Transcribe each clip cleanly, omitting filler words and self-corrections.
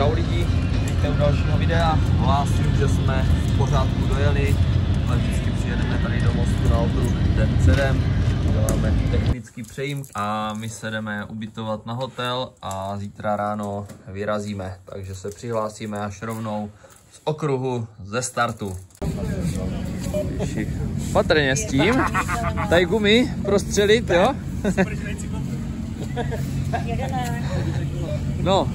Čau lidi, vítejte u dalšího videa. Hlásím, že jsme v pořádku dojeli, ale vždycky přijedeme tady do mostu na okruh den předem. Děláme technický přejím a my se jdeme ubytovat na hotel a zítra ráno vyrazíme. Takže se přihlásíme až rovnou z okruhu ze startu. Patrně s tím. Tady gumy prostřelit, jo? No,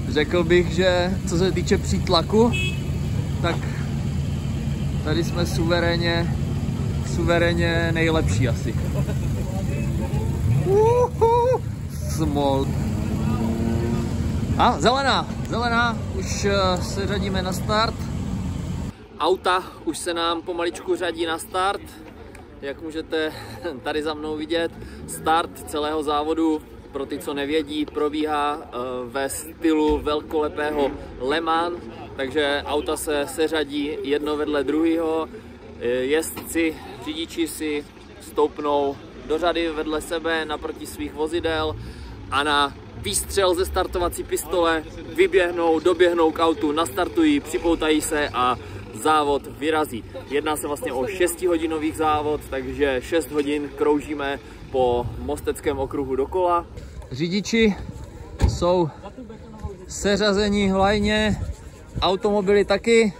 řekl bych, že co se týče přítlaku, tak tady jsme suverénně nejlepší asi. Smol. A zelená, už se řadíme na start. Auta už se nám pomaličku řadí na start. Jak můžete tady za mnou vidět, start celého závodu, pro ty, co nevědí, probíhá ve stylu velkolepého Le Mans, takže auta se seřadí jedno vedle druhého, jezdci, řidiči si stoupnou do řady vedle sebe naproti svých vozidel a na výstřel ze startovací pistole doběhnou k autu, nastartují, připoutají se a závod vyrazí. Jedná se vlastně o 6hodinový závod, takže 6 hodin kroužíme po Mosteckém okruhu dokola. Řidiči jsou seřazení v lajně, automobily taky,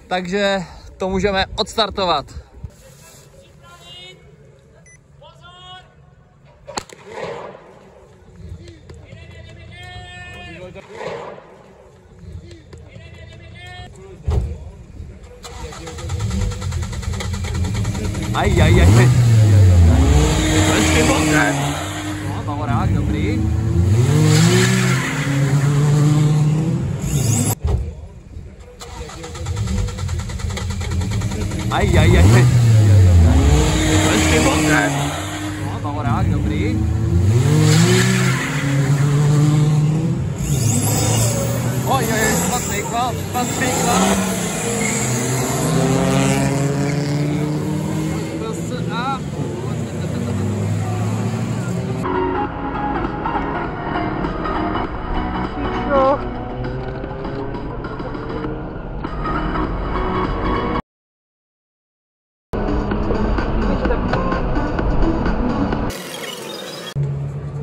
takže to můžeme odstartovat. Aj. Trošku moc. No, Bavorák, dobrý. Aj. Trošku moc. No, Bavorák, dobrý. Oj, špatný kval.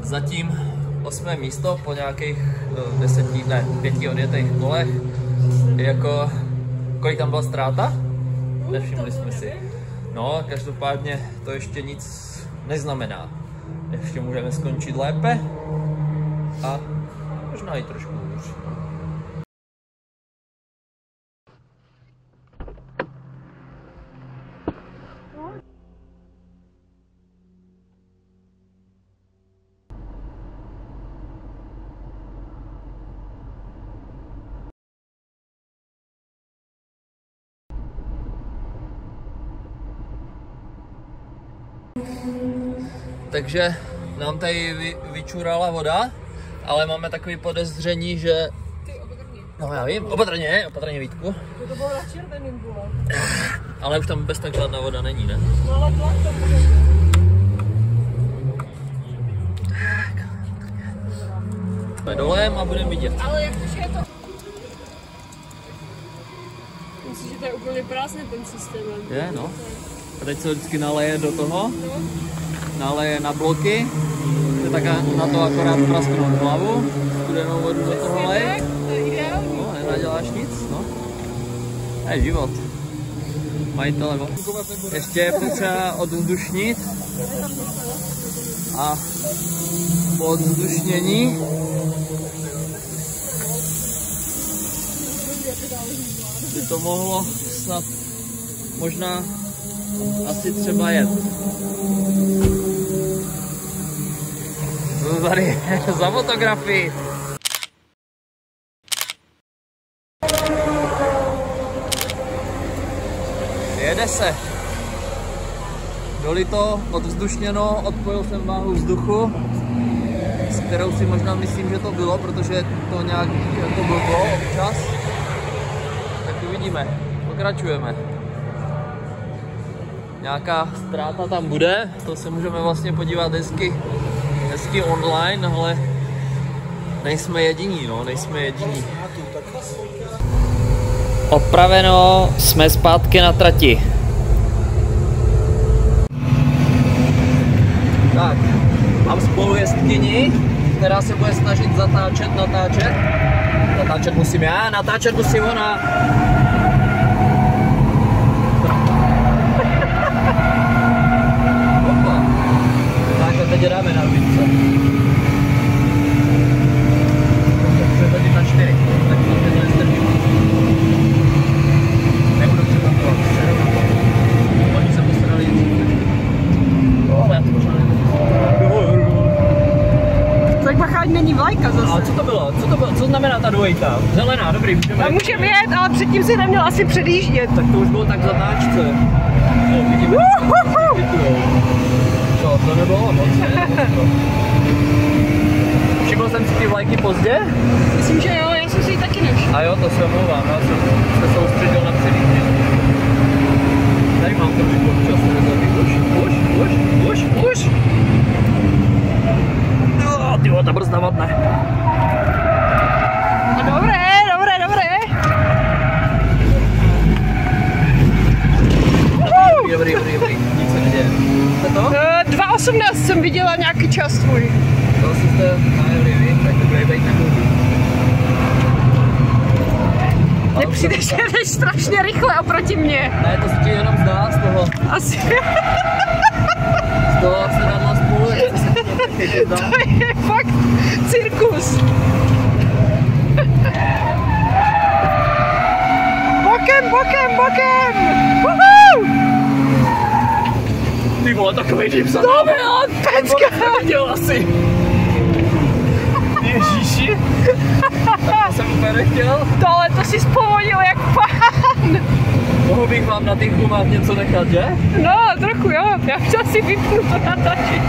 Zatím 8. místo po nějakých 5 odjetých kolech. Jako, kolik tam byla ztráta? Nevšimli jsme si. No, každopádně to ještě nic neznamená. Ještě můžeme skončit lépe a možná i trošku hůř. Takže nám tady vyčurala voda, ale máme takový podezření, že... No já vím, opatrně Vítku. To bylo na červeným bylo. Ale už tam bez tak žádná voda není, ne? No ale tlak to bude. Tak, jsme dolem a budeme vidět. Ale jakože je to... Myslím, že to je úplně prázdný ten systém. Je, no. A teď se vždycky naleje do toho. Naleje na bloky, tak na to akorát prasknout hlavu, studenou vodu do toho lej. No, nenaděláš nic, no. Je život. Majitele, ještě je potřeba odvzdušnit a po odvzdušnění by to mohlo snad možná asi třeba jet. Tady za fotografii. Jede se. Dolito, odvzdušněno, odpojil jsem váhu vzduchu, s kterou si možná myslím, že to bylo, protože to nějak jako blblo občas. Tak uvidíme, pokračujeme. Nějaká ztráta tam bude, to se můžeme vlastně podívat hezky online, ale nejsme jediní, no, nejsme jediní. Opraveno, jsme zpátky na trati. Tak, mám spolujezdkyni, která se bude snažit zatáčet, natáčet. Natáčet musím já, natáčet musí ona. Opa. Tak a teď dáme na rubice. Můžeme hodit na 4, tak to teď nestrčím. Nebudu překontrolovat. Oni se postarali ale já to možná nevím. Tak bacha, není vlajka zase. A co to bylo? Co znamená ta dvojka? Zelená, dobrý, můžeme. A můžeme jet, ale předtím si neměl asi předjíždět. Tak to už bylo tak zatáčce. No, vidíme. Co, to nebylo moc, ne? Všiml jsem si ty vlajky pozdě? Myslím, že jo, já jsem si ji taky nevšiml. A jo, to se omlouvám, já jsem se soustředil na předjíždění. Tady mám to občas už. Tyjo, ta brzda vadne. No dobré. Dobrý, nic se neděje. To? 2.18 jsem viděla nějaký čas tvůj. To jste najeli vy, tak to bude být nekoupit. Mně přijde, že jdeš strašně rychle oproti mně. Ne, to se ti jenom zdá z toho. Asi. Z toho se dá spolu, jak se ti to To je fakt cirkus. Bokem! Woohoo! Ty vole, takovej dým za To byla pecka! neviděl asi. Ježíši. Tak to jsem úplně nechtěl. Tohle to si zpovodil jak pán. Mohl bych vám na těch gumách něco nechat, že? No, trochu jo. Já to asi vypnu to natačit.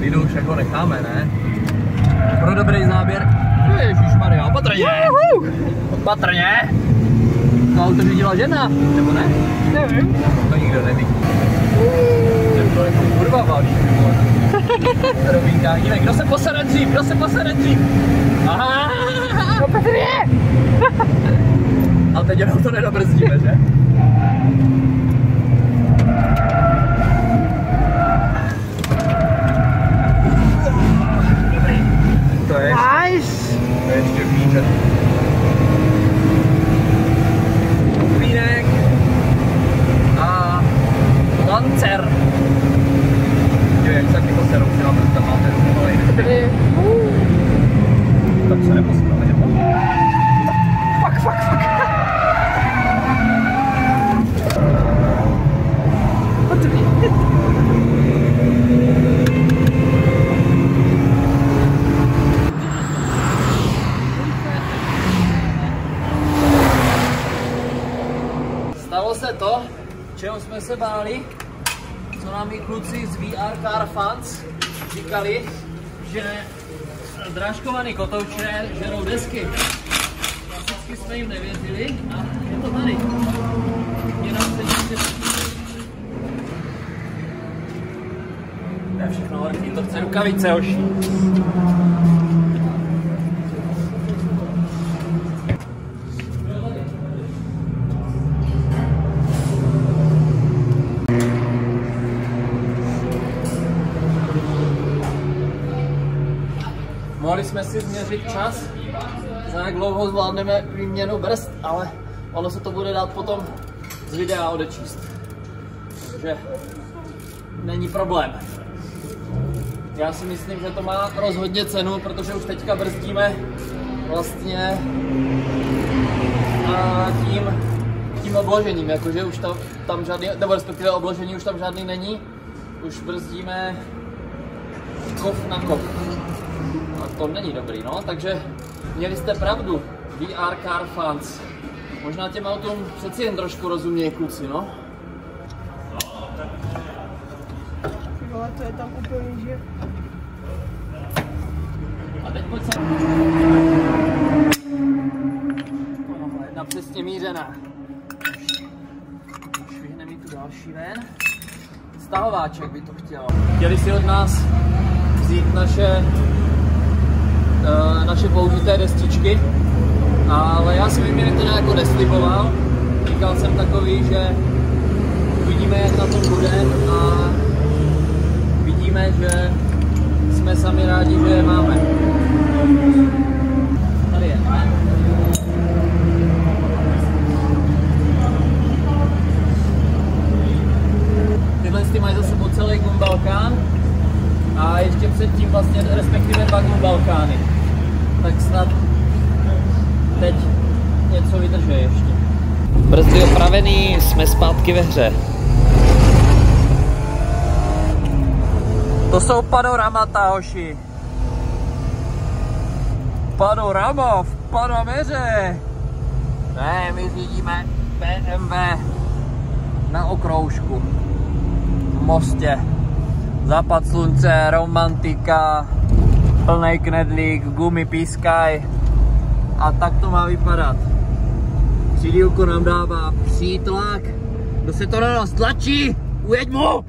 Lidu už jako necháme, ne? Pro dobrý záběr. Ježišmarja, opatrně! Opatrně! To auto řídila žena, nebo ne? Nevím. To nikdo neví. To je kurva vážný, vole. Rovínka, jinak, kdo se posere dřív? Aha! Opatrně! A teď jenom to nedobrzdíme, že? Dobrý. To je Nice! To je ještě výčet. Klínek a Lancer. Jo, jak taky poserou, že vám tam máte malej. Tak se neposkali, nebo? Fuck. Stalo se to, čeho jsme se báli, co nám i kluci z VR Car Fans říkali, že drážkovaný kotouče žerou desky. Klasicky jsme jim nevěřili a je to tady. Jenom se to je všechno horký, to chce rukavice, hoši. Mohli jsme si změřit čas, za jak dlouho zvládneme výměnu brzd, ale ono se to bude dát potom z videa odečíst. Takže není problém. Já si myslím, že to má rozhodně cenu, protože už teďka brzdíme vlastně tím obložením, jakože už tam žádný, nebo respektive obložení už tam žádný není, už brzdíme kov na kov. A to není dobrý, no, takže měli jste pravdu, VR Car Fans. Možná těm autům přeci jen trošku rozumějí kluci, no. Vole, to je tam úplně, že... A teď pojď sem. Jedna přesně mířená. Švihne mi tu další ven. Stahováček by to chtělo. Chtěli si od nás vzít naše naše použité destičky, ale já si vyměnit to nějak nesliboval. Říkal jsem takový, že uvidíme, jak na tom bude a vidíme, že jsme sami rádi, že je máme. Tady je. Tyhle mají za sebou celý Gumbalkán a ještě předtím vlastně, respektive 2 Gumbalkány. Tak snad teď něco vydrží ještě. Brzdy opravený, jsme zpátky ve hře. To jsou panoramata, hoši. Panorama v Panameře. Ne, my řídíme BMW na okroužku. V mostě. Západ slunce, romantika, plnej knedlík, gumy pískaj. A tak to má vypadat. Přidílku nám dává přítlak. Kdo se to na nás tlačí? Ujeď mu!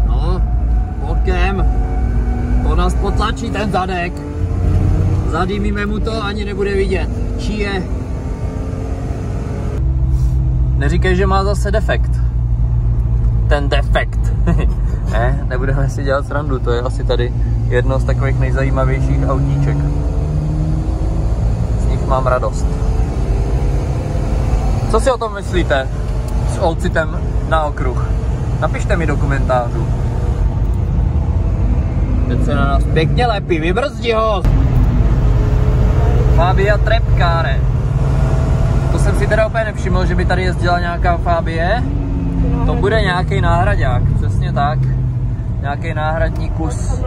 No, bokem. To nás potlačí ten zadek. Zadýmíme mu to, ani nebude vidět. Čí je? Neříkej, že má zase defekt. Ten defekt. Ne, nebudeme si dělat srandu, to je asi tady jedno z takových nejzajímavějších autíček. Z nich mám radost. Co si o tom myslíte s Allcitem na okruh? Napište mi do komentářů. Teď se na nás pěkně lepí, vybrzdi ho! Fabia Trepkáre. To jsem si teda úplně nevšiml, že by tady jezdila nějaká Fabie. To bude nějaký náhradák, přesně tak. Nějaký náhradní kus.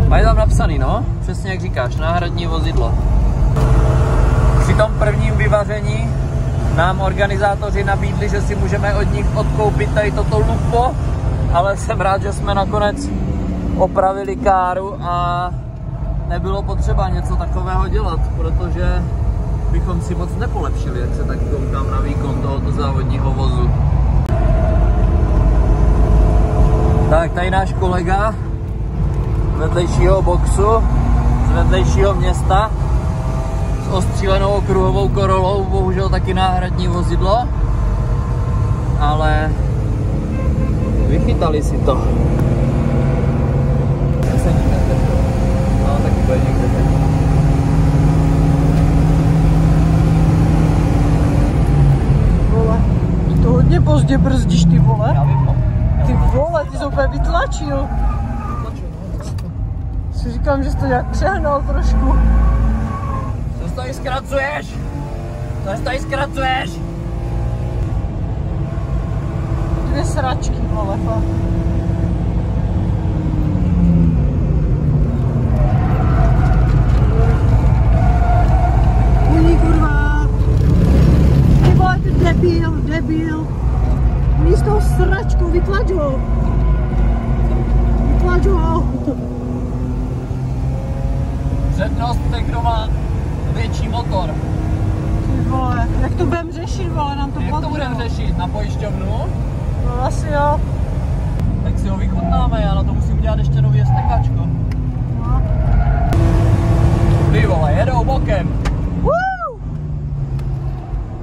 Mají tam napsaný, no? Přesně jak říkáš, náhradní vozidlo. Při tom prvním vyvaření nám organizátoři nabídli, že si můžeme od nich odkoupit tady toto lupo, ale jsem rád, že jsme nakonec opravili káru a nebylo potřeba něco takového dělat, protože bychom si moc nepolepšili, jak se tak koukám na výkon tohoto závodního vozu. Tak tady náš kolega z vedlejšího boxu, z vedlejšího města s ostřílenou okruhovou Corolou, bohužel taky náhradní vozidlo, ale vychytali si to. No, taky bude někde. Vole, to hodně pozdě brzdíš, ty vole. Já vím, no. Ty vole, ty jsi úplně vytlačil. Si říkám, že jsi to nějak přehnal trošku. Co tady zkracuješ? Co tady zkracuješ? 2 sračky, vole, fakt. Ují, kurva. Ty vole, ty debil. Místo sračku, vytlač ho. Přednost ten, kdo má větší motor. Ty vole, jak to budeme řešit, vole, nám to Jak to budeme řešit? Na pojišťovnu? No asi jo. Tak si ho vychutnáme, já na to musím udělat ještě nový stekačko. No. Ty vole, jedou bokem. Woo!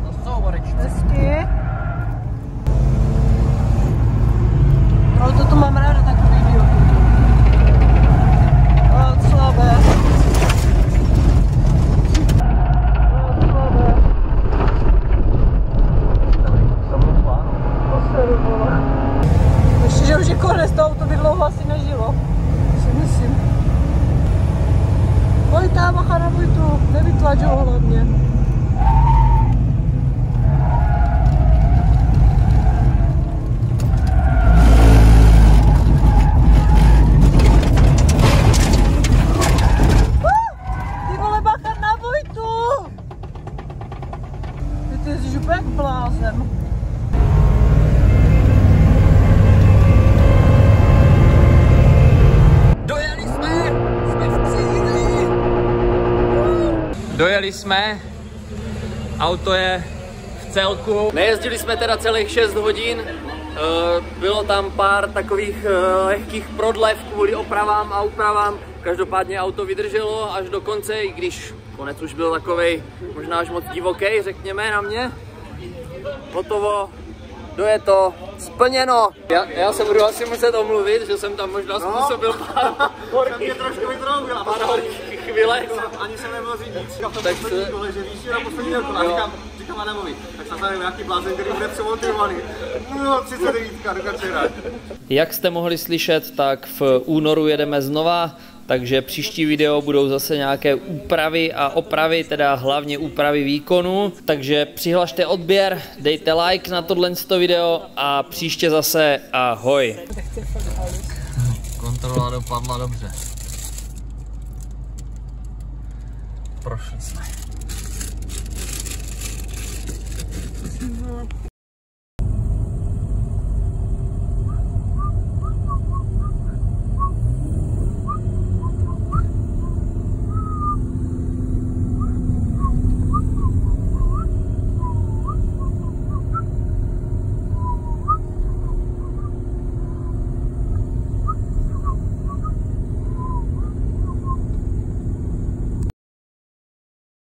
To jsou borečci. Hezky. No toto mám ráda, takový díl. No, slabé. Ještě, že už je konec, to auto by dlouho asi nežilo. Si myslím. Pojďte, bacha na bojtu, nevytlač ho hlavně. Ty vole, bacha na bojtu! Ty jezdíš úplně jak blázen. Dojeli jsme, auto je v celku. Nejezdili jsme teda celých 6 hodin, Bylo tam pár takových lehkých prodlev kvůli opravám a úpravám. Každopádně auto vydrželo až do konce, i když konec už byl takovej možná až moc divoký, řekněme na mě. Hotovo, dojeto, splněno. Já se budu asi muset omluvit, že jsem tam možná způsobil pár horkých chvílek. Ani jsem nemohl říct nic, říkal v tom poslední kole, že víš, na poslední kole. A říkám Adamovi, tak jsem tady nějaký blázen, který bude přemotivovaný. No, 39, dokonce rád. Jak jste mohli slyšet, tak v únoru jedeme znova, takže příští video budou zase nějaké úpravy a opravy, teda hlavně úpravy výkonu. Takže přihlašte odběr, dejte like na tohle video a příště zase ahoj. Kontrola dopadla dobře. Prošli jsme.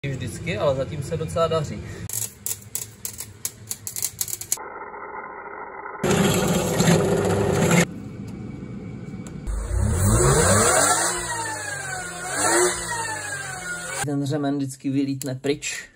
Vždycky, ale zatím se docela daří. Ten řemen vždycky vylítne pryč.